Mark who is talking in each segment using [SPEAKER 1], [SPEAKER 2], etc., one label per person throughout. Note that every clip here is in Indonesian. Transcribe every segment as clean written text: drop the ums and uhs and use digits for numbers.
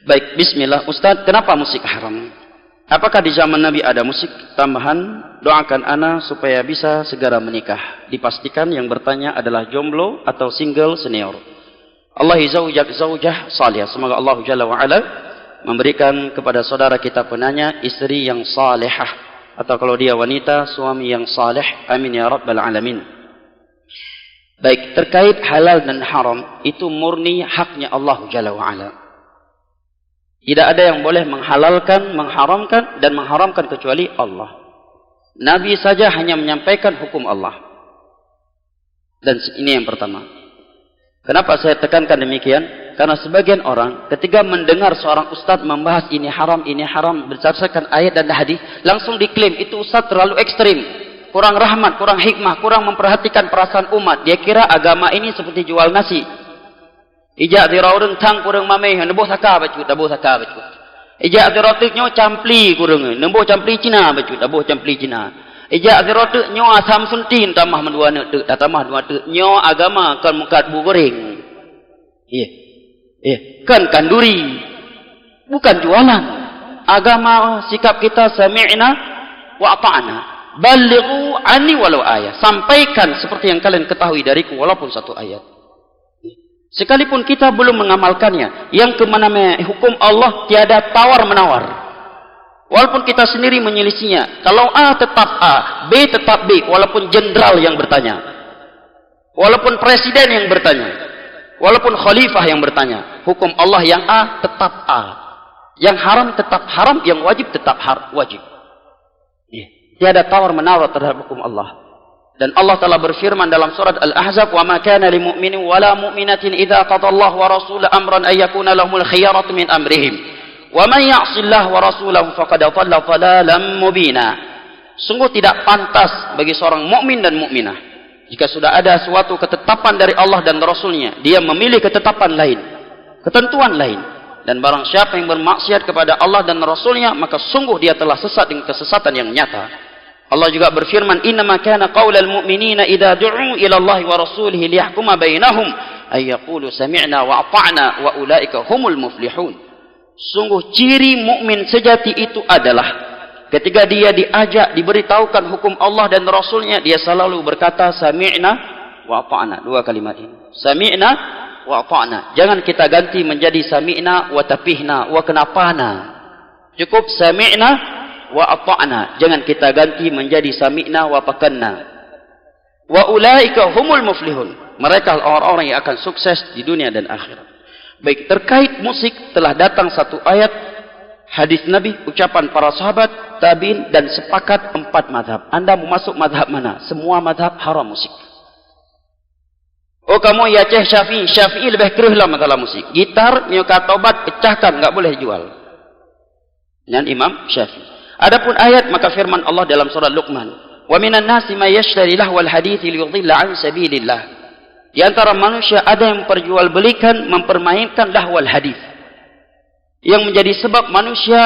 [SPEAKER 1] Baik, bismillah. Ustaz, kenapa musik haram? Apakah di zaman Nabi ada musik tambahan? Doakan ana supaya bisa segera menikah. Dipastikan yang bertanya adalah jomblo atau single senior. Allah zaujah salihah. Semoga Allah Jalla wa Ala memberikan kepada saudara kita penanya istri yang salihah, atau kalau dia wanita, suami yang saleh. Amin ya rabbal alamin. Baik, terkait halal dan haram, itu murni haknya Allah Jalla wa Ala. Tidak ada yang boleh menghalalkan, mengharamkan, dan mengharamkan kecuali Allah. Nabi saja hanya menyampaikan hukum Allah. Dan ini yang pertama. Kenapa saya tekankan demikian? Karena sebagian orang ketika mendengar seorang ustadz membahas ini haram berdasarkan ayat dan hadis, langsung diklaim itu ustadz terlalu ekstrim, kurang rahmat, kurang hikmah, kurang memperhatikan perasaan umat. Dia kira agama ini seperti jual nasi. Ijak dirau tang kurang mameh nemboh saka bacut daboh saka bacut. Ijak dirau nyo campli kurang nemboh campli Cina bacut daboh campli Cina. Ijak dirau nyo asam suntin tambah mendua ne te tambah dua te nyo agama kan mukat bu goreng. Kan kanduri. Bukan jualan. Agama sikap kita sami'na wa ata'na. Balighu anni walau ayat. Sampaikan seperti yang kalian ketahui dariku walaupun satu ayat. Sekalipun kita belum mengamalkannya, yang kemana-mana hukum Allah tiada tawar-menawar. Walaupun kita sendiri menyelisinya, kalau A tetap A, B tetap B, walaupun jenderal yang bertanya, walaupun presiden yang bertanya, walaupun khalifah yang bertanya, hukum Allah yang A tetap A, yang haram tetap haram, yang wajib tetap wajib. Tiada tawar-menawar terhadap hukum Allah. Dan Allah telah berfirman dalam surat Al-Ahzab, "Wa ma kana lil mu'minin wa la mu'minatin idza qadallahu wa rasuluhu amran ay yakuna lahumul khiyaratu min amrihim. Wa man ya'sillaha wa rasulahu faqad dhalla dhalalan mubina." Sungguh tidak pantas bagi seorang mukmin dan mukminah jika sudah ada suatu ketetapan dari Allah dan Rasulnya, dia memilih ketetapan lain, ketentuan lain. Dan barang siapa yang bermaksiat kepada Allah dan Rasulnya, maka sungguh dia telah sesat dengan kesesatan yang nyata. Allah juga berfirman, "Innama kana qaulal mu'minina idza du'u ila Allah wa rasulihi liyahkuma bainahum ay yaqulu sami'na wa ata'na wa ulaika humul muflihun." Sungguh ciri mukmin sejati itu adalah ketika dia diajak, diberitahukan hukum Allah dan Rasulnya, dia selalu berkata sami'na wa ata'na. Dua kalimat ini. Sami'na wa ata'na. Jangan kita ganti menjadi sami'na wa tapihna wa kenapana. Cukup sami'na wa ata'na. Jangan kita ganti menjadi sami'na wa pakanna. Wa ulaika humul muflihun. Mereka orang-orang yang akan sukses di dunia dan akhirat. Baik, terkait musik telah datang satu ayat, hadis Nabi, ucapan para sahabat, tabi'in, dan sepakat 4 mazhab. Anda mau masuk mazhab mana? Semua mazhab haram musik. Oh, kamu ya Ceh Syafi'i. Syafi'i lebih keruhlah masalah musik. Gitar, nyuka tobat, pecahkan, enggak boleh jual. Dan Imam Syafi'i. Adapun ayat, maka firman Allah dalam surah Luqman, "Wa minan nasi may yashtari lahwal hadithi liyudhilla an sabilillah." Di antara manusia ada yang memperjualbelikan, mempermainkan lahwal hadith, yang menjadi sebab manusia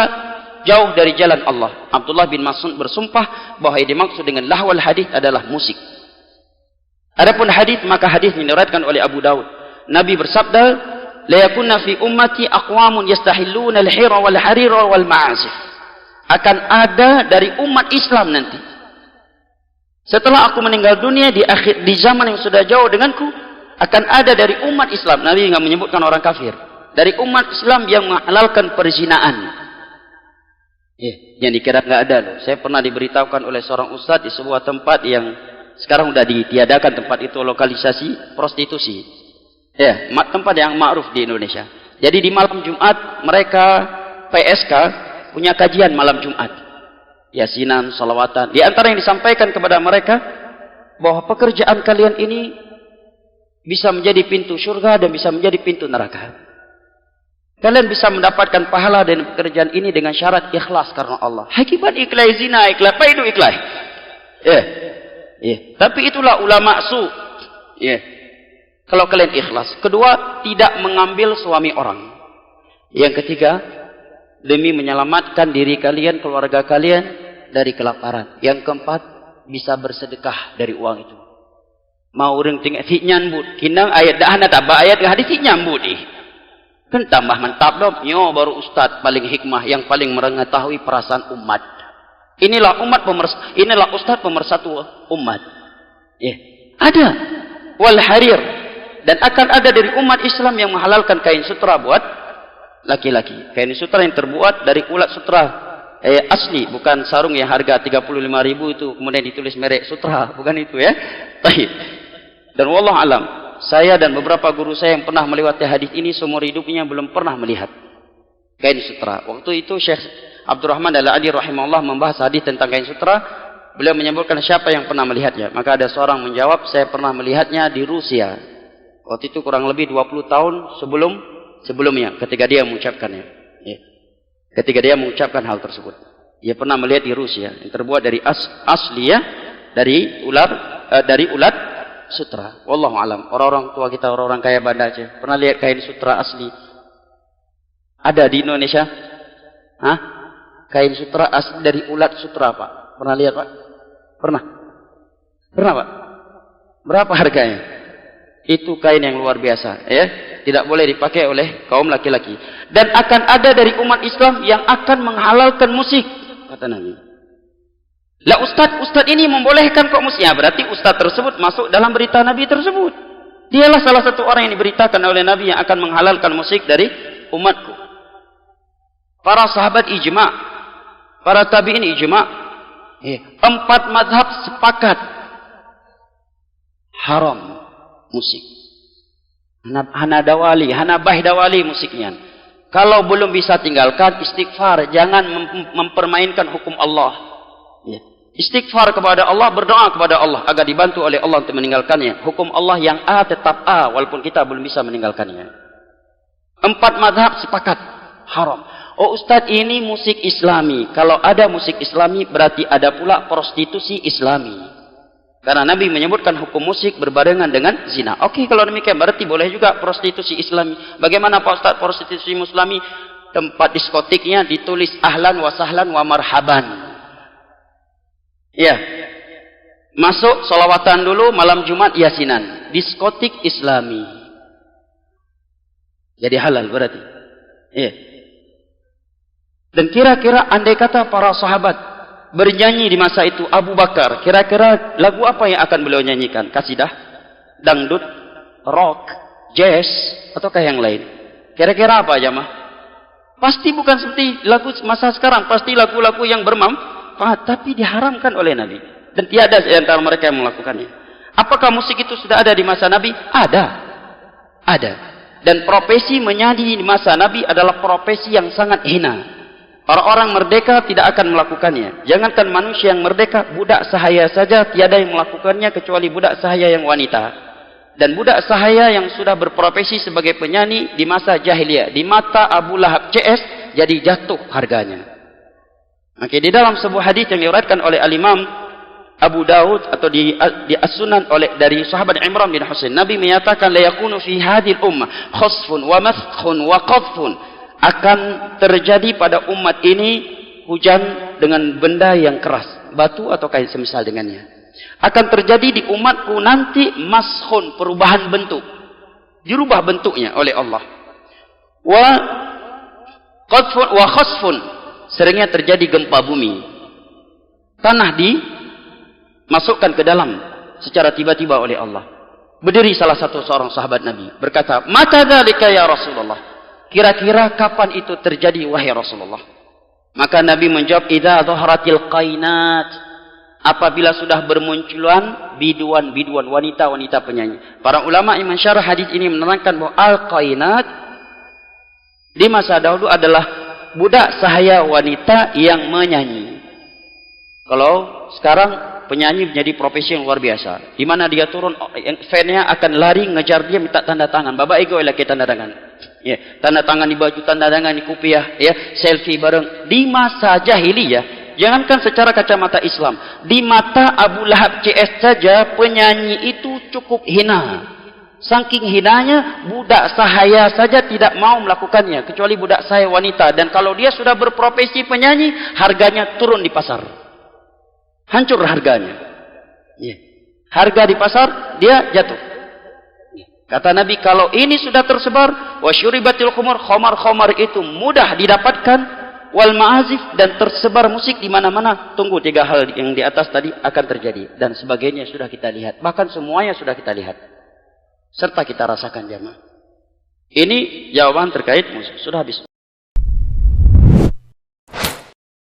[SPEAKER 1] jauh dari jalan Allah. Abdullah bin Mas'ud bersumpah bahwa yang dimaksud dengan lahwal hadith adalah musik. Adapun hadith, maka hadith diriwayatkan oleh Abu Daud. Nabi bersabda, "La yakunna fi ummati aqwamun yastahilluna al-hira wal harira wal ma'azif." Akan ada dari umat Islam nanti, setelah aku meninggal dunia, di zaman yang sudah jauh denganku, akan ada dari umat Islam. Nabi enggak menyebutkan orang kafir. Dari umat Islam yang menghalalkan perzinaan. Yang dikira enggak ada loh. Saya pernah diberitahukan oleh seorang ustaz di sebuah tempat yang sekarang sudah ditiadakan tempat itu, lokalisasi prostitusi. Tempat yang ma'ruf di Indonesia. Jadi di malam Jumat mereka PSK punya kajian malam Jumat. Yasinan, salawatan. Di antara yang disampaikan kepada mereka, bahwa pekerjaan kalian ini bisa menjadi pintu surga dan bisa menjadi pintu neraka. Kalian bisa mendapatkan pahala dari pekerjaan ini dengan syarat ikhlas karena Allah. Hakikat ikhlas zina, ikhlas, apa itu ikhlas? Tapi itulah ulama su. Kalau kalian ikhlas. Kedua, tidak mengambil suami orang. Yang ketiga, demi menyelamatkan diri kalian, keluarga kalian dari kelaparan. Yang keempat, bisa bersedekah dari uang itu. Mau orang tinggal si nyambut, kinang ayat dah nak tak ayat hadis si nyambut Kan tambah mantap dong. Yo baru ustaz paling hikmah yang paling mengetahui perasaan umat. Inilah ustaz pemersatu umat. Ya, ada wal harir, dan akan ada dari umat Islam yang menghalalkan kain sutra buat laki-laki. Kain sutra yang terbuat dari ulat sutra asli, bukan sarung yang harga 35.000 itu kemudian ditulis merek sutra, bukan itu ya. Baik. Dan wallahu alam, saya dan beberapa guru saya yang pernah melewati hadis ini seumur hidupnya belum pernah melihat kain sutra. Waktu itu Syekh Abdurrahman Al-Adi rahimahullah membahas hadis tentang kain sutra. Beliau menyebutkan siapa yang pernah melihatnya. Maka ada seorang menjawab, saya pernah melihatnya di Rusia. Waktu itu kurang lebih 20 tahun sebelumnya ketika dia mengucapkannya. Ya. Ketika dia mengucapkan hal tersebut. Dia pernah melihat di Rusia yang terbuat dari asli ya, dari ulat sutra. Wallahu alam. Orang-orang tua kita, orang-orang kaya Banda Aceh pernah lihat kain sutra asli? Ada di Indonesia? Hah? Kain sutra asli dari ulat sutra, Pak. Pernah lihat, Pak? Pernah? Pernah, Pak? Berapa harganya? Itu kain yang luar biasa, ya. Tidak boleh dipakai oleh kaum laki-laki. Dan akan ada dari umat Islam yang akan menghalalkan musik, kata Nabi. Lah ustaz ini membolehkan kok musik? Ya, berarti ustaz tersebut masuk dalam berita Nabi tersebut. Dialah salah satu orang yang diberitakan oleh Nabi yang akan menghalalkan musik dari umatku. Para sahabat ijma', para tabi'in ijma'. 4 mazhab sepakat haram musik. Hanabah dawali musiknya. Kalau belum bisa tinggalkan, istighfar, jangan mempermainkan hukum Allah. Ya. Istighfar kepada Allah, berdoa kepada Allah agar dibantu oleh Allah untuk meninggalkannya. Hukum Allah yang A tetap A walaupun kita belum bisa meninggalkannya. 4 mazhab sepakat haram. Oh Ustaz, ini musik Islami. Kalau ada musik Islami berarti ada pula prostitusi Islami. Karena Nabi menyebutkan hukum musik berbarengan dengan zina. Oke, kalau demikian berarti boleh juga prostitusi Islami. Bagaimana Pak Ustaz prostitusi Islami? Tempat diskotiknya ditulis ahlan wa sahlan wa marhaban. Ya. Masuk solawatan dulu, malam Jumat yasinan. Diskotik Islami. Jadi halal berarti. Iya. Dan kira-kira andai kata para sahabat bernyanyi di masa itu, Abu Bakar, kira-kira lagu apa yang akan beliau nyanyikan? Kasidah, dangdut, rock, jazz, ataukah yang lain? Kira-kira apa jamaah? Pasti bukan seperti lagu masa sekarang, pasti lagu-lagu yang bermanfaat, tapi diharamkan oleh Nabi. Dan tiada di antara mereka yang melakukannya. Apakah musik itu sudah ada di masa Nabi? Ada. Ada. Dan profesi menyanyi di masa Nabi adalah profesi yang sangat hina. Orang-orang merdeka tidak akan melakukannya. Jangankan manusia yang merdeka, budak sahaya saja tiada yang melakukannya kecuali budak sahaya yang wanita. Dan budak sahaya yang sudah berprofesi sebagai penyanyi di masa jahiliyah, di mata Abu Lahab CS, jadi jatuh harganya. Maka di dalam sebuah hadis yang diriwayatkan oleh Al-Imam Abu Daud atau di As-Sunan dari sahabat Imran bin Husain, Nabi menyatakan la yakunu fi hadhil ummah khasfun wa maskhun wa qadhfun. Akan terjadi pada umat ini hujan dengan benda yang keras, batu atau kain semisal dengannya. Akan terjadi di umatku nanti maskhun, perubahan bentuk, dirubah bentuknya oleh Allah. Wa qadfun wa khasfun, seringnya terjadi gempa bumi, tanah dimasukkan ke dalam secara tiba-tiba oleh Allah. Berdiri salah satu seorang sahabat Nabi berkata, "Mata dzalika ya Rasulullah?" Kira-kira kapan itu terjadi wahai Rasulullah? Maka Nabi menjawab, idza dhaharatil qainat, apabila sudah bermunculan biduan-biduan, wanita-wanita penyanyi. Para ulama yang mensyarah hadis ini menerangkan bahwa al-qainat di masa dahulu adalah budak sahaya wanita yang menyanyi. Kalau sekarang penyanyi menjadi profesi yang luar biasa, di mana dia turun, fan-nya akan lari ngejar dia minta tanda tangan. Bapak ego lagi tanda tangan. Ya, tanda tangan di baju, tanda tangan di kopiah, ya, selfie bareng. Di masa jahiliyah, jangankan secara kacamata Islam, di mata Abu Lahab CS saja penyanyi itu cukup hina. Saking hinanya, budak sahaya saja tidak mau melakukannya kecuali budak sahaya wanita. Dan kalau dia sudah berprofesi penyanyi, harganya turun di pasar. Hancur harganya. Ya. Harga di pasar dia jatuh. Kata Nabi, kalau ini sudah tersebar, wasyuribatil khumur, khamar itu mudah didapatkan, wal ma'azif, dan tersebar musik di mana-mana. Tunggu 3 hal yang di atas tadi akan terjadi, dan sebagainya sudah kita lihat. Bahkan semuanya sudah kita lihat, serta kita rasakan jamaah. Ini jawaban terkait musik. Sudah habis.